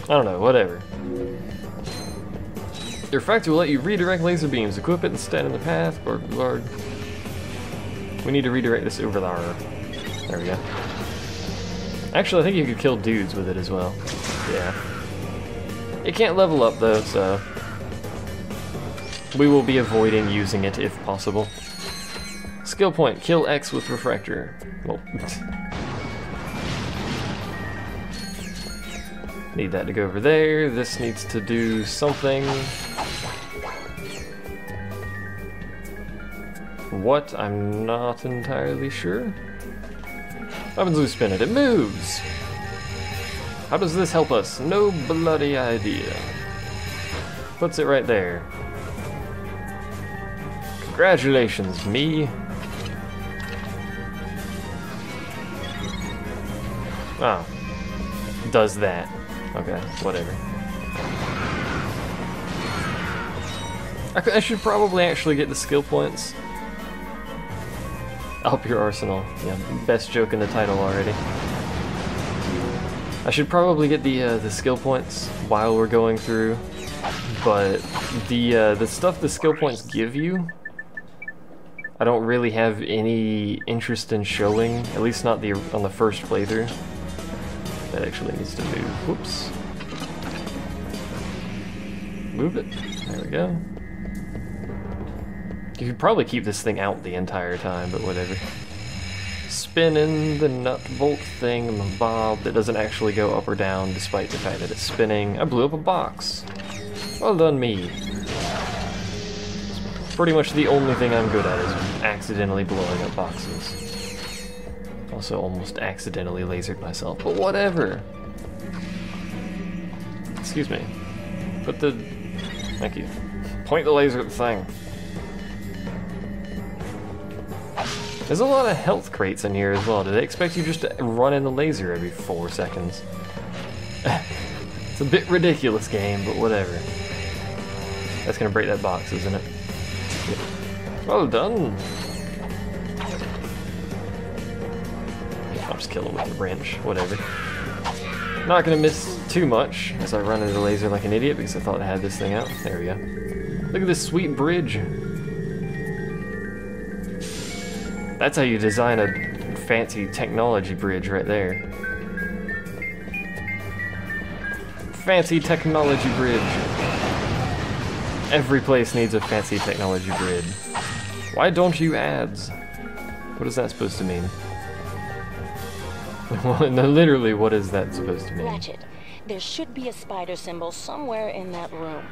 I don't know, whatever. The refractor will let you redirect laser beams. Equip it and stand in the path. Guard. We need to redirect this over there. There we go. Actually, I think you could kill dudes with it as well. Yeah. It can't level up though, so we will be avoiding using it if possible. Skill point, kill X with refractor. Well, need that to go over there. This needs to do something. What? I'm not entirely sure. What happens when we spin it? It moves! How does this help us? No bloody idea. Puts it right there. Congratulations, me. Oh. Does that. Okay, whatever. I should probably actually get the skill points. Up your arsenal. Yeah, best joke in the title already. I should probably get the skill points while we're going through, but the stuff the skill points give you, I don't really have any interest in showing, at least not on the first playthrough. That actually needs to move. Whoops. Move it. There we go. You could probably keep this thing out the entire time, but whatever. Spinning the nut bolt thing, bob, that doesn't actually go up or down despite the fact that it's spinning. I blew up a box. Well done, me. Pretty much the only thing I'm good at is accidentally blowing up boxes. Also almost accidentally lasered myself, but whatever. Excuse me. Put the... Thank you. Point the laser at the thing. There's a lot of health crates in here as well. Do they expect you just to run in the laser every 4 seconds? It's a bit ridiculous game, but whatever. That's gonna break that box, isn't it? Well done. I'll just kill it with the wrench, whatever. Not gonna miss too much as I run into the laser like an idiot because I thought I had this thing out. There we go. Look at this sweet bridge. That's how you design a fancy technology bridge right there. Fancy technology bridge. Every place needs a fancy technology bridge. Why don't you ads? What is that supposed to mean? Well, no, literally, what is that supposed to mean? Ratchet, there should be a spider symbol somewhere in that room.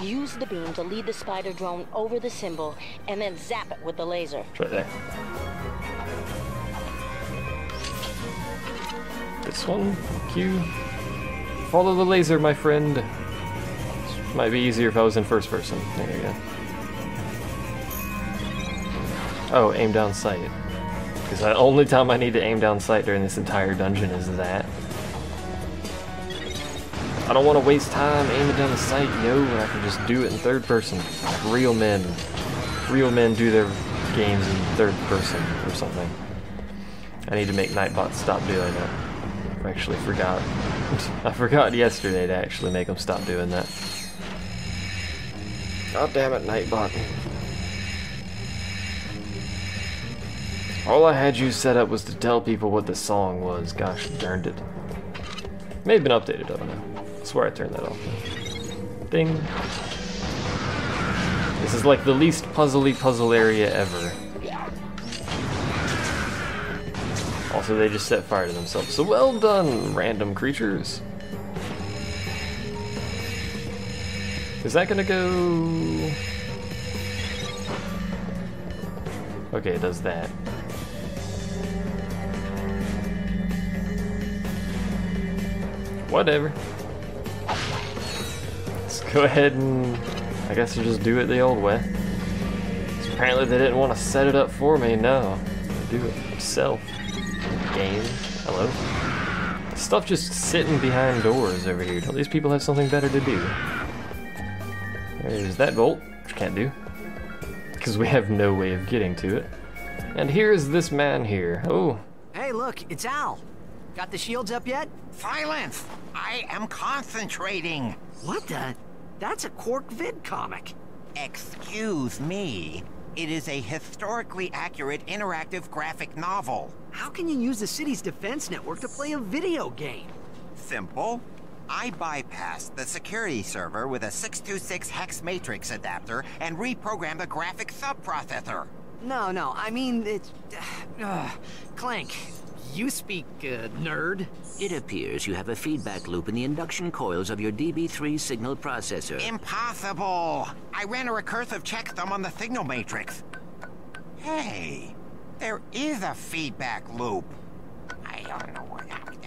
Use the beam to lead the spider drone over the symbol, and then zap it with the laser. It's right there. This one, Q. Follow the laser, my friend. This might be easier if I was in first person. There you go. Oh, aim down sight. Because the only time I need to aim down sight during this entire dungeon is that. I don't want to waste time aiming down the sight, when I can just do it in third person. Like real men. Real men do their games in third person or something. I need to make Nightbot stop doing that. I actually forgot. I forgot yesterday to actually make him stop doing that. God damn it, Nightbot. All I had you set up was to tell people what the song was. Gosh darned it. May have been updated, I don't know. I swear I turned that off. Ding. This is like the least puzzly puzzle area ever. Also, they just set fire to themselves. So well done, random creatures. Is that gonna go... Okay, it does that. Whatever. Let's go ahead and... I guess we'll just do it the old way. So apparently they didn't want to set it up for me, no. Do it yourself. Game. Hello. Stuff just sitting behind doors over here. Don't these people have something better to do? There's that bolt, which can't do. Because we have no way of getting to it. And here's this man here. Oh. Hey, look, it's Al. Got the shields up yet? Silence! I am concentrating. What the? That's a Quark vid comic. Excuse me. It is a historically accurate interactive graphic novel. How can you use the city's defense network to play a video game? Simple. I bypassed the security server with a 626 hex matrix adapter and reprogrammed the graphic subprocessor. No, I mean, it's... Clank, you speak, nerd. It appears you have a feedback loop in the induction coils of your DB3 signal processor. Impossible! I ran a recursive checksum on the signal matrix. Hey, there is a feedback loop. I don't know what happened.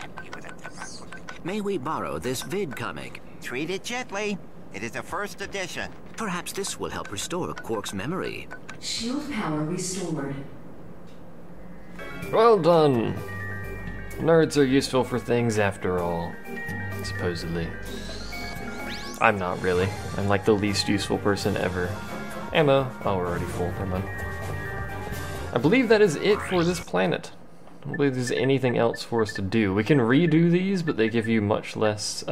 May we borrow this vid comic? Treat it gently. It is a first edition. Perhaps this will help restore Quark's memory. Shield power restored. Well done. Nerds are useful for things after all, supposedly. I'm not really. I'm like the least useful person ever. Ammo. Oh, we're already full. Never mind. I believe that is it for this planet. I don't believe there's anything else for us to do. We can redo these, but they give you much less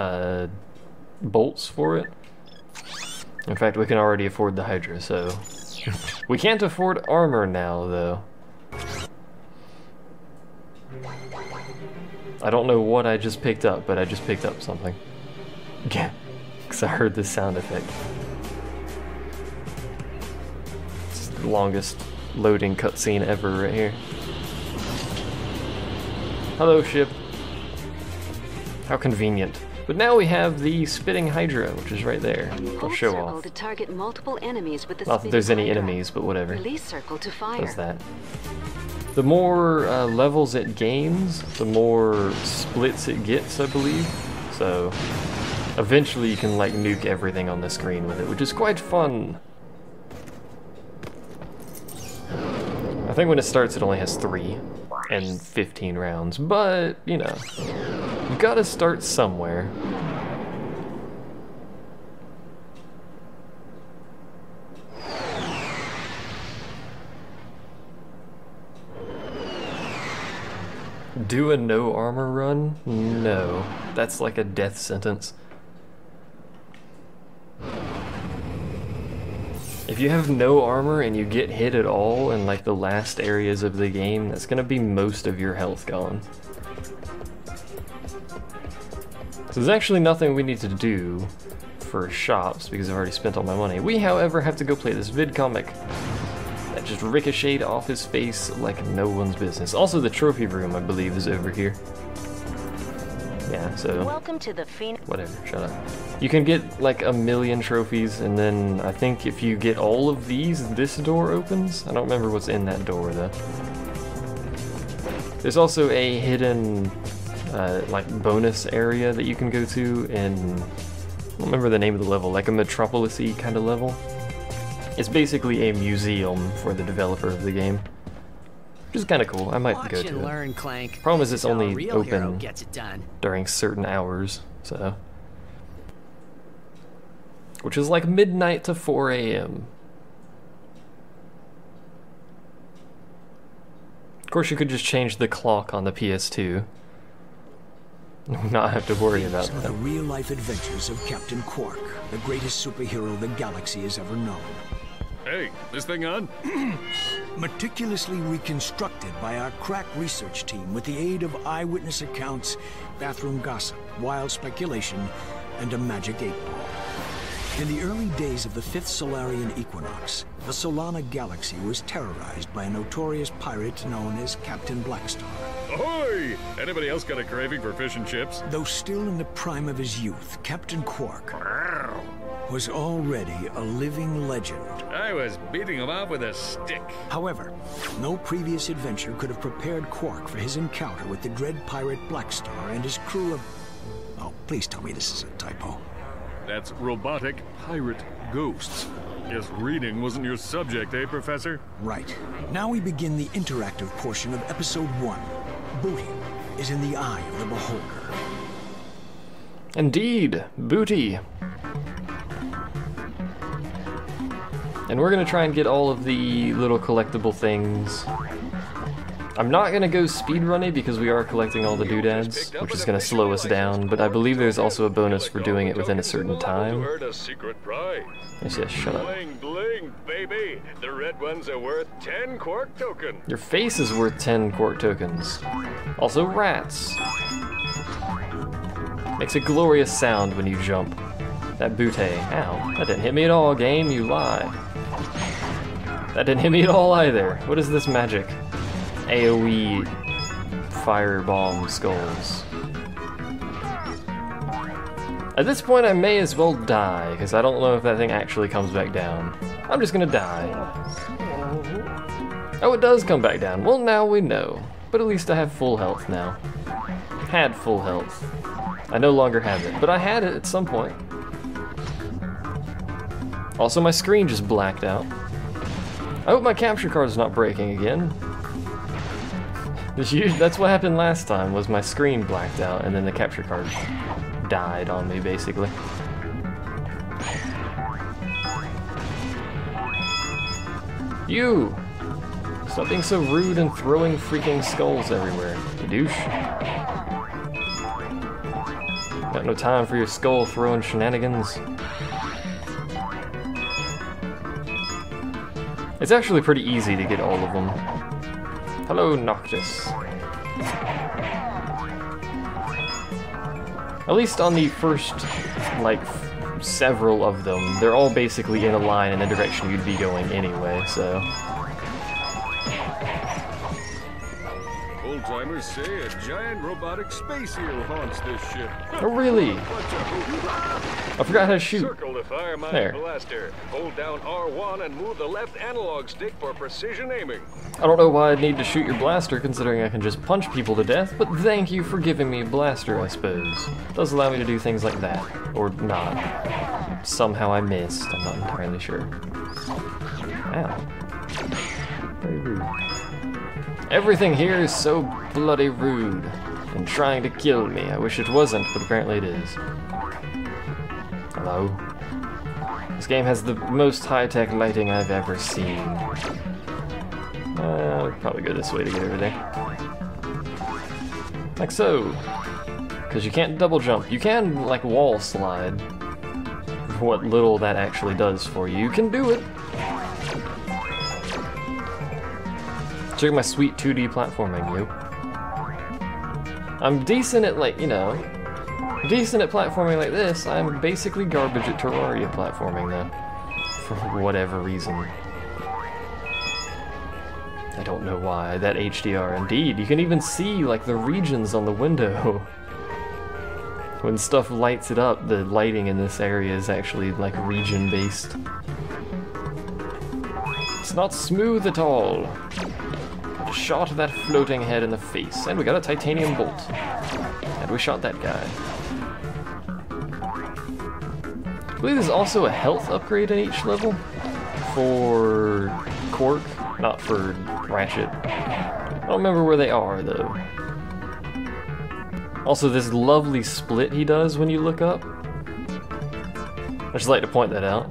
bolts for it. In fact, we can already afford the Hydra, so... We can't afford armor now, though. I don't know what I just picked up, but I just picked up something. Yeah, because I heard this sound effect. It's the longest loading cutscene ever right here. Hello, ship. How convenient. But now we have the spitting Hydra, which is right there. I'll show off. To target multiple enemies with the Not that there's any enemies, but whatever. Release circle to fire. Does that. The more levels it gains, the more splits it gets, I believe. So eventually you can like nuke everything on the screen with it, which is quite fun. I think when it starts it only has 3 and 15 rounds, but you know, you gotta start somewhere. Do a no armor run? No. That's like a death sentence. If you have no armor and you get hit at all in like the last areas of the game, that's gonna be most of your health gone. So there's actually nothing we need to do for shops because I've already spent all my money. We, however, have to go play this vid comic that just ricocheted off his face like no one's business. Also, the trophy room, I believe, is over here. Yeah, so... Welcome to the Phoenix. Whatever, shut up. You can get like 1,000,000 trophies, and then I think if you get all of these, this door opens. I don't remember what's in that door, though. There's also a hidden, like, bonus area that you can go to in... I don't remember the name of the level, like a Metropolis-y kind of level. It's basically a museum for the developer of the game. Which is kind of cool. I might go to learn, it. Clank. Problem is it's So a only real hero open gets it done. during certain hours, so... Which is like midnight to 4 a.m. Of course, you could just change the clock on the PS2. Not have to worry about These are that. the real-life adventures of Captain Quark, the greatest superhero the galaxy has ever known. Hey, this thing on? Meticulously reconstructed by our crack research team with the aid of eyewitness accounts, bathroom gossip, wild speculation, and a magic 8-ball. In the early days of the 5th Solarian equinox, the Solana galaxy was terrorized by a notorious pirate known as Captain Blackstar. Ahoy! Anybody else got a craving for fish and chips? Though still in the prime of his youth, Captain Quark was already a living legend. I was beating him up with a stick. However, no previous adventure could have prepared Quark for his encounter with the dread pirate Blackstar and his crew of... Oh, please tell me this is a typo. That's robotic pirate ghosts. Guess reading wasn't your subject, eh, Professor? Right. Now we begin the interactive portion of Episode 1. Booty is in the eye of the beholder. Indeed, booty. And we're gonna try and get all of the little collectible things I'm not gonna go speedrunning because we are collecting all the doodads, which is gonna slow us down, but I believe there's also a bonus for doing it within a certain time. Yes, shut up. Bling, bling, baby. The red ones are worth 10 quark tokens. Your face is worth 10 quark tokens. Also rats. Makes a glorious sound when you jump. That bootay. Ow. That didn't hit me at all, game. You lie. That didn't hit me at all either. What is this magic? AoE firebomb skulls. At this point I may as well die, because I don't know if that thing actually comes back down. I'm just gonna die. Oh, it does come back down. Well, now we know. But at least I have full health now. Had full health. I no longer have it, but I had it at some point. Also, my screen just blacked out. I hope my capture card's not breaking again. That's what happened last time, was my screen blacked out and then the capture card died on me, basically. You! Stop being so rude and throwing freaking skulls everywhere, you douche. Got no time for your skull throwing shenanigans. It's actually pretty easy to get all of them. Hello, Noctis. At least on the first, like, several of them, they're all basically in a line in the direction you'd be going anyway, so... Old-timers say a giant robotic space eel haunts this ship. Oh, really? I forgot how to shoot. Circle to fire my There. blaster. Hold down R1 and move the left analog stick for precision aiming. I don't know why I'd need to shoot your blaster, considering I can just punch people to death, but thank you for giving me a blaster, I suppose. It does allow me to do things like that. Or not. Somehow I missed, I'm not entirely sure. Ow. Very rude. Everything here is so bloody rude. And trying to kill me. I wish it wasn't, but apparently it is. Hello? This game has the most high-tech lighting I've ever seen. I'll probably go this way to get over there. Like so. Because you can't double jump. You can, like, wall slide. What little that actually does for you. You can do it. Check my sweet 2D platforming, yo. I'm decent at, like, you know, decent at platforming like this. I'm basically garbage at Terraria platforming, though. For whatever reason. I don't know why. That HDR, indeed. You can even see, like, the regions on the window. When stuff lights it up, the lighting in this area is actually, like, region-based. It's not smooth at all. Shot that floating head in the face, and we got a titanium bolt. And we shot that guy. I believe there's also a health upgrade in each level for Cork, not for Ratchet. I don't remember where they are, though. Also, this lovely split he does when you look up. I just like to point that out.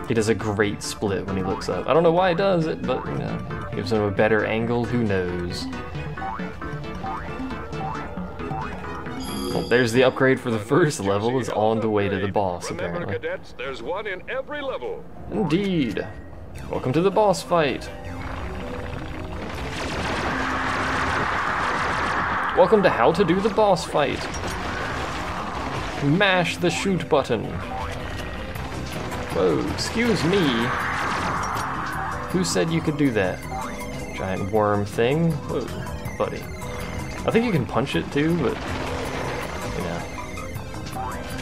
He does a great split when he looks up. I don't know why he does it, but, you know, gives him a better angle, who knows. Well, there's the upgrade for the first level, is on the way to the boss, apparently. Remember, cadets, there's one in every level. Indeed. Welcome to the boss fight. Welcome to how to do the boss fight. Mash the shoot button. Whoa, excuse me. Who said you could do that? Giant worm thing? Whoa, buddy. I think you can punch it too, but, you know,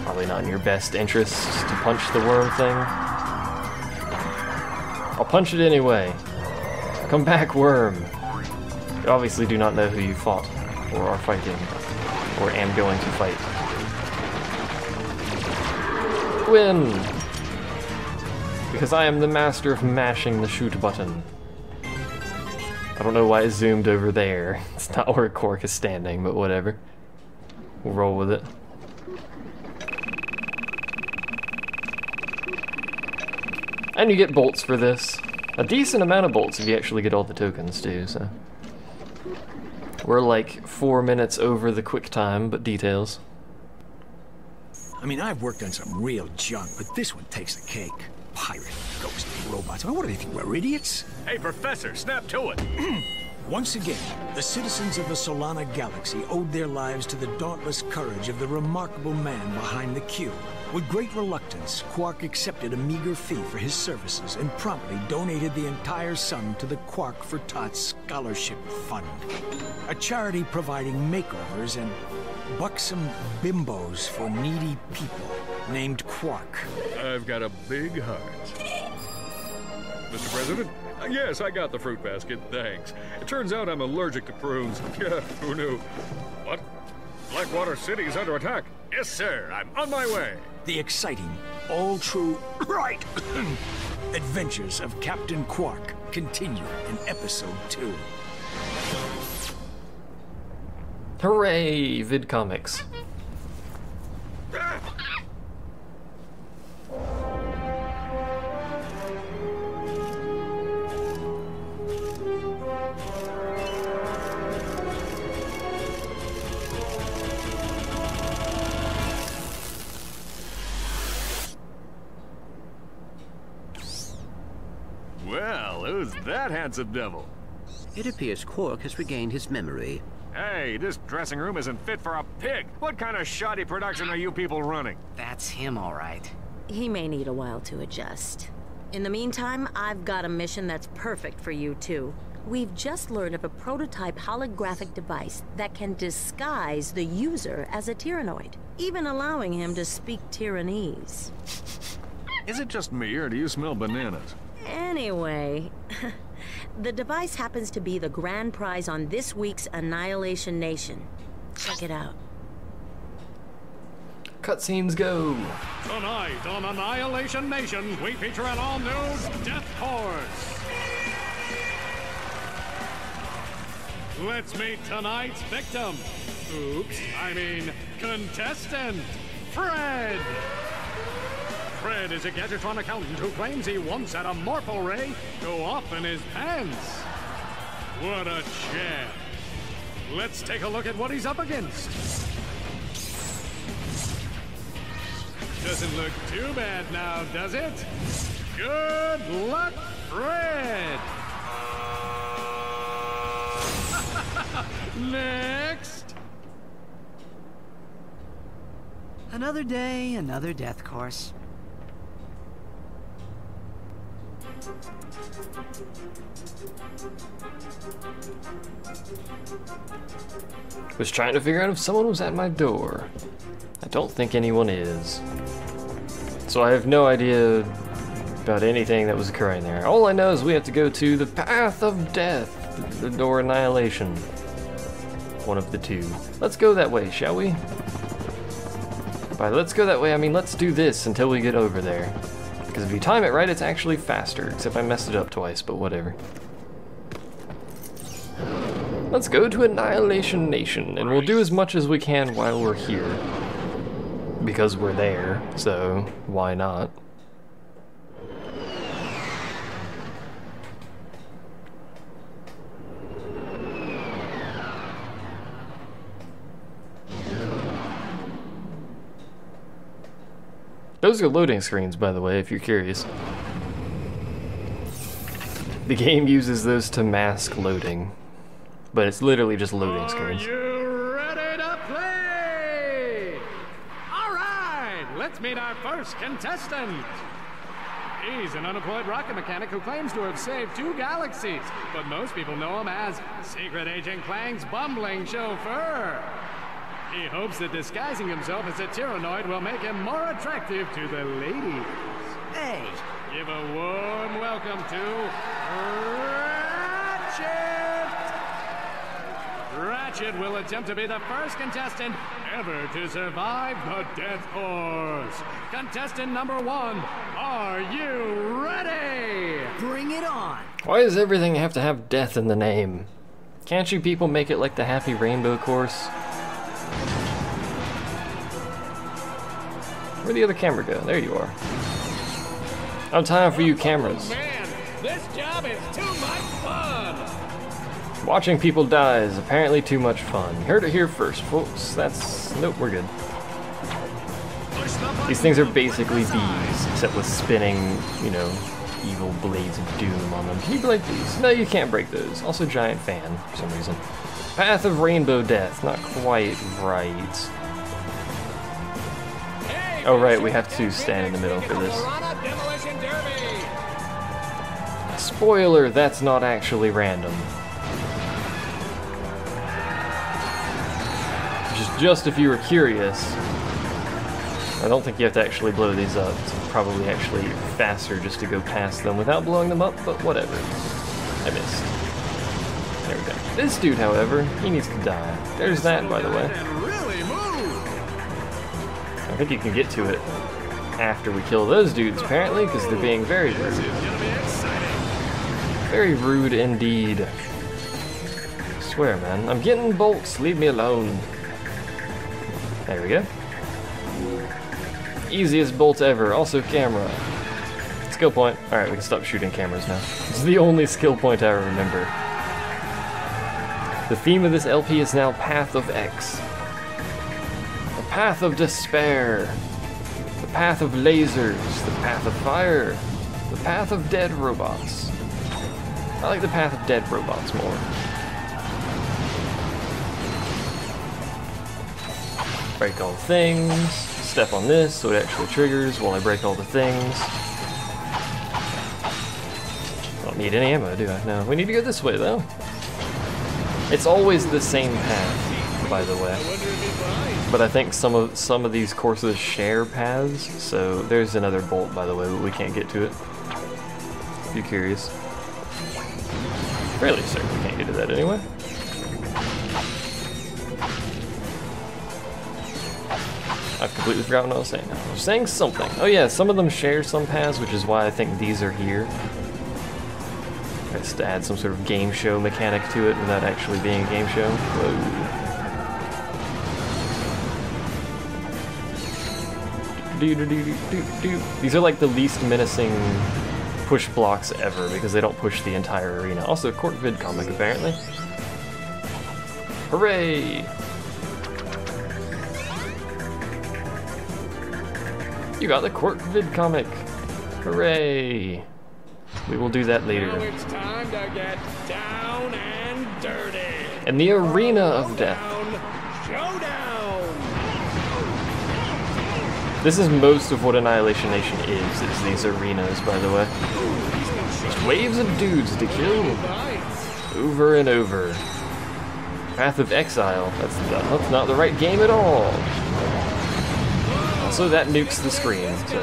probably not in your best interest to punch the worm thing. I'll punch it anyway. Come back, worm. You obviously do not know who you fought, or are fighting, or am going to fight. Win! Because I am the master of mashing the shoot button. I don't know why it zoomed over there. It's not where Cork is standing, but whatever. We'll roll with it. And you get bolts for this. A decent amount of bolts if you actually get all the tokens too, so. We're like 4 minutes over the quick time, but details. I mean, I've worked on some real junk, but this one takes the cake. Pirate, ghost, robots. I mean, what do they think, we're idiots? Hey, Professor, snap to it. Once again, the citizens of the Solana Galaxy owed their lives to the dauntless courage of the remarkable man behind the cube. With great reluctance, Quark accepted a meager fee for his services and promptly donated the entire sum to the Quark for Tots Scholarship Fund, a charity providing makeovers and buxom bimbos for needy people named Quark. I've got a big heart. Mr. President? Yes, I got the fruit basket, thanks. It turns out I'm allergic to prunes. Yeah, who knew? What? Blackwater City is under attack. Yes, sir, I'm on my way. The exciting, all-true, right, adventures of Captain Quark continue in Episode 2. Hooray, VidComics. Well, who's that handsome devil? It appears Quark has regained his memory. Hey, this dressing room isn't fit for a pig. What kind of shoddy production are you people running? That's him, all right. He may need a while to adjust. In the meantime, I've got a mission that's perfect for you two. We've just learned of a prototype holographic device that can disguise the user as a Tyrannoid, even allowing him to speak Tyrannese. Is it just me, or do you smell bananas? Anyway, the device happens to be the grand prize on this week's Annihilation Nation. Check it out. Cutscenes go. Tonight on Annihilation Nation, we feature an all-new Death Course. Let's meet tonight's victim. Oops, I mean contestant, Fred. Fred is a Gadgetron accountant who claims he once had a Morpho Ray go off in his pants. What a champ. Let's take a look at what he's up against. Doesn't look too bad now, does it? Good luck, Fred! Next! Another day, another death course. Was trying to figure out if someone was at my door. I don't think anyone is. So I have no idea about anything that was occurring there. All I know is we have to go to the Path of Death, or Annihilation. One of the two. Let's go that way, shall we? By let's go that way, I mean let's do this until we get over there. Because if you time it right, it's actually faster, except I messed it up twice, but whatever. Let's go to Annihilation Nation, and we'll do as much as we can while we're here. Because we're there, so why not? Those are loading screens, by the way, if you're curious. The game uses those to mask loading, but it's literally just loading screens. Are you ready to play? All right, let's meet our first contestant. He's an unemployed rocket mechanic who claims to have saved 2 galaxies, but most people know him as Secret Agent Clang's bumbling chauffeur. He hopes that disguising himself as a Tyrannoid will make him more attractive to the ladies. Hey! Give a warm welcome to Ratchet! Ratchet will attempt to be the first contestant ever to survive the Death Course. Contestant number 1, are you ready? Bring it on! Why does everything have to have death in the name? Can't you people make it like the Happy Rainbow Course? Where'd the other camera go? There you are. No time for you cameras. Man, This job is too much fun! Watching people die is apparently too much fun. You heard it here first, folks. That's... nope, we're good. These things are basically bees, except with spinning, you know, evil blades of doom on them. Can you break these? No, you can't break those. Also giant fan, for some reason. Path of Rainbow Death. Not quite right. Oh right, we have to stand in the middle for this. Spoiler, that's not actually random. Just if you were curious, I don't think you have to actually blow these up. It's probably actually faster just to go past them without blowing them up, but whatever. I missed. There we go. This dude, however, he needs to die. There's that, by the way. I think you can get to it after we kill those dudes, apparently, because they're being very rude. Very rude indeed. I swear, man. I'm getting bolts. Leave me alone. There we go. Easiest bolt ever. Also camera. Skill point. Alright, we can stop shooting cameras now. This is the only skill point I remember. The theme of this LP is now Path of X. The Path of Despair. The Path of Lasers. The Path of Fire. The Path of Dead Robots. I like the Path of Dead Robots more. Break all the things. Step on this so it actually triggers while I break all the things. Don't need any ammo, do I? No. We need to go this way, though. It's always the same path, by the way. But I think some of these courses share paths, so there's another bolt, by the way, but we can't get to it. If you're curious. Fairly certain we can't get to that anyway. I've completely forgotten what I was saying now. I was saying something. Oh yeah, some of them share some paths, which is why I think these are here. Just to add some sort of game show mechanic to it without actually being a game show. Whoa. These are like the least menacing push blocks ever because they don't push the entire arena. Also, Court Vid comic apparently. Hooray! You got the Court Vid comic. Hooray! We will do that later. Now it's time to get down and dirty. In the arena of death. Showdown! This is most of what Annihilation Nation is these arenas, by the way. Just waves of dudes to kill. Over and over. Path of Exile. That's not the right game at all. Also, that nukes the screen, so...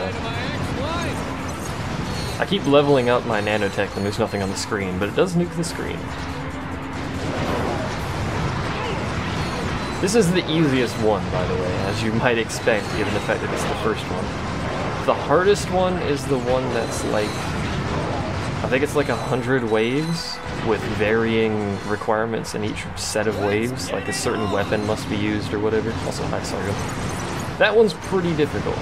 I keep leveling up my nanotech when there's nothing on the screen, but it does nuke the screen. This is the easiest one, by the way, as you might expect, given the fact that it's the first one. The hardest one is the one that's like... I think it's like 100 waves, with varying requirements in each set of waves, like a certain weapon must be used or whatever. Also, hi, Sargo. That one's pretty difficult,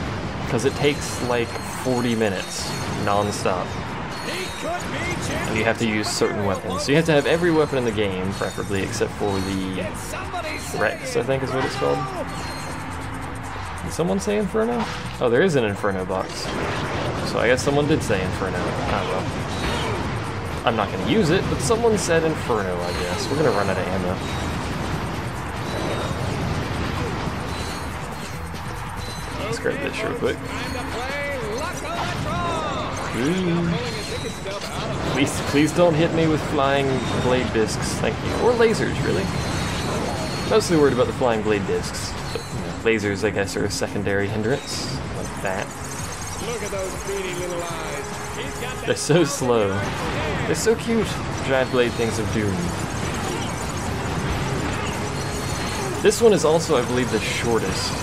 because it takes like 40 minutes, non-stop. And you have to use certain weapons. So you have to have every weapon in the game, preferably, except for the Rex, I think is what it's called. Did someone say Inferno? Oh, there is an Inferno box. So I guess someone did say Inferno. Ah, well. I'm not going to use it, but someone said Inferno, I guess. We're going to run out of ammo. Let's grab this real quick. Please don't hit me with flying blade discs, thank you. Or lasers, really. Mostly worried about the flying blade discs. But, you know, lasers, I guess, are a secondary hindrance. Like that. Look at those beady little eyes. They're so slow. They're so cute. Giant blade things of doom. This one is also, I believe, the shortest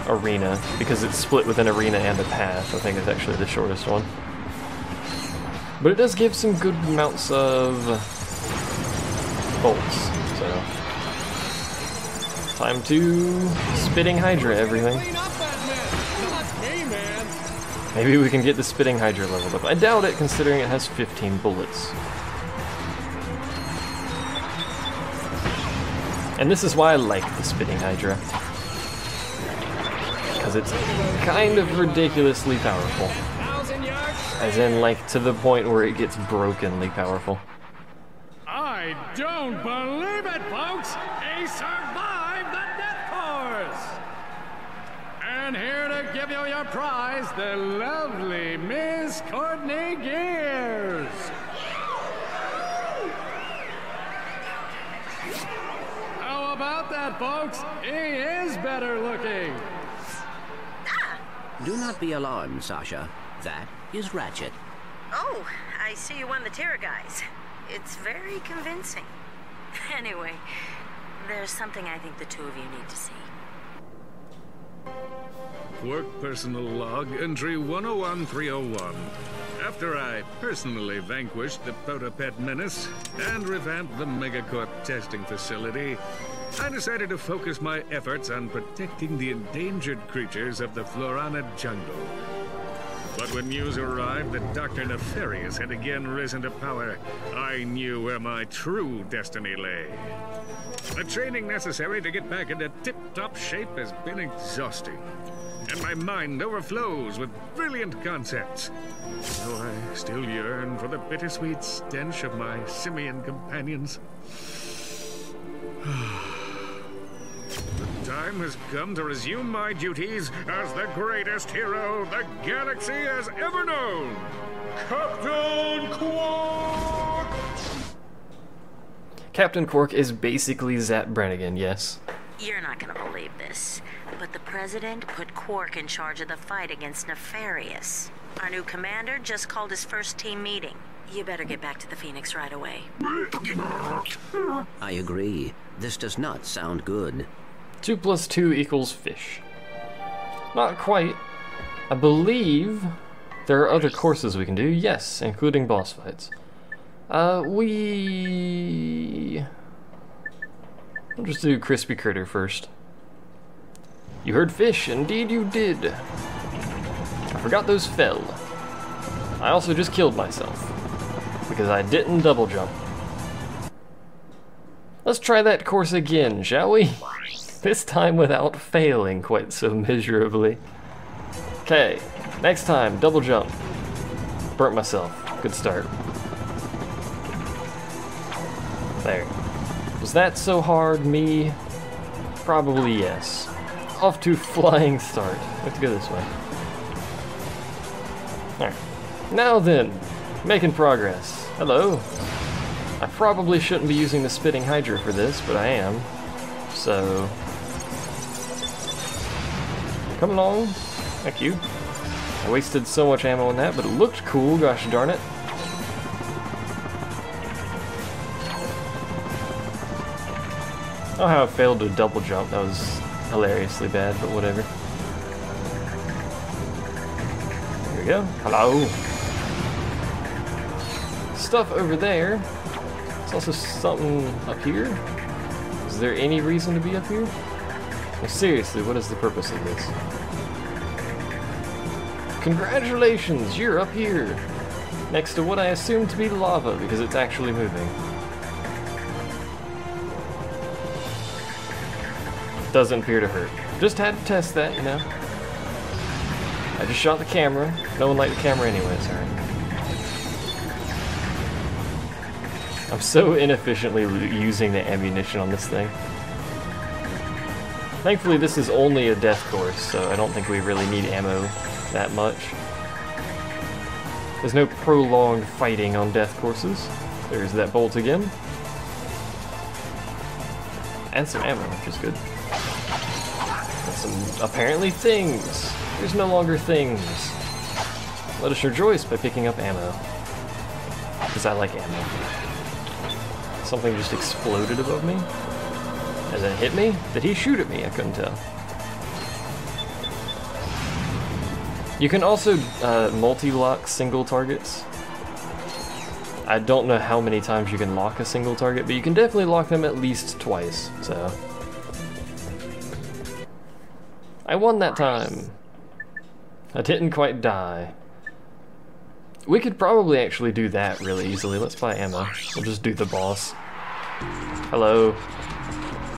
arena, because it's split with an arena and a path. I think it's actually the shortest one. But it does give some good amounts of bolts, so... Time to Spitting Hydra everything. Maybe we can get the Spitting Hydra leveled up. I doubt it, considering it has 15 bullets. And this is why I like the Spitting Hydra. Because it's kind of ridiculously powerful. As in, like, to the point where it gets brokenly powerful. I don't believe it, folks! He survived the death course! And here to give you your prize, the lovely Miss Courtney Gears! How about that, folks? He is better looking! Do not be alarmed, Sasha. That is Ratchet. Oh, I see you won the Terror guys. It's very convincing. Anyway, there's something I think the two of you need to see. Work personal log, entry 101301. After I personally vanquished the Protopet menace and revamped the Megacorp testing facility, I decided to focus my efforts on protecting the endangered creatures of the Florana jungle. But when news arrived that Dr. Nefarious had again risen to power, I knew where my true destiny lay. The training necessary to get back into tip-top shape has been exhausting, and my mind overflows with brilliant concepts. Though I still yearn for the bittersweet stench of my simian companions. The time has come to resume my duties as the greatest hero the galaxy has ever known, Captain Quark! Captain Quark is basically Zap Brannigan, yes. You're not gonna believe this, but the President put Quark in charge of the fight against Nefarious. Our new commander just called his first team meeting. You better get back to the Phoenix right away. I agree. This does not sound good. 2 + 2 = fish. Not quite. I believe there are other courses we can do, yes, including boss fights. We'll just do Crispy Critter first. You heard fish, indeed you did. I forgot those fell. I also just killed myself, because I didn't double jump. Let's try that course again, shall we? This time without failing quite so miserably. Okay, next time, double jump. Burnt myself. Good start. There. Was that so hard, me? Probably yes. Off to flying start. We have to go this way. Alright. Now then, making progress. Hello. I probably shouldn't be using the Spitting Hydra for this, but I am. So... come along. Thank you. I wasted so much ammo on that, but it looked cool, gosh darn it. Oh, how I failed to double jump. That was hilariously bad, but whatever. Here we go. Hello. Stuff over there. There's also something up here. Is there any reason to be up here? Well, seriously, what is the purpose of this? Congratulations, you're up here! Next to what I assume to be lava, because it's actually moving. Doesn't appear to hurt. Just had to test that, you know? I just shot the camera. No one liked the camera anyways, alright. I'm so inefficiently using the ammunition on this thing. Thankfully, this is only a death course, so I don't think we really need ammo that much. There's no prolonged fighting on death courses. There's that bolt again. And some ammo, which is good. And some, apparently, things. There's no longer things. Let us rejoice by picking up ammo. Because I like ammo. Something just exploded above me. As it hit me? Did he shoot at me? I couldn't tell. You can also multi-lock single targets. I don't know how many times you can lock a single target, but you can definitely lock them at least twice, so. I won that time. I didn't quite die. We could probably actually do that really easily. Let's buy ammo. We'll just do the boss. Hello.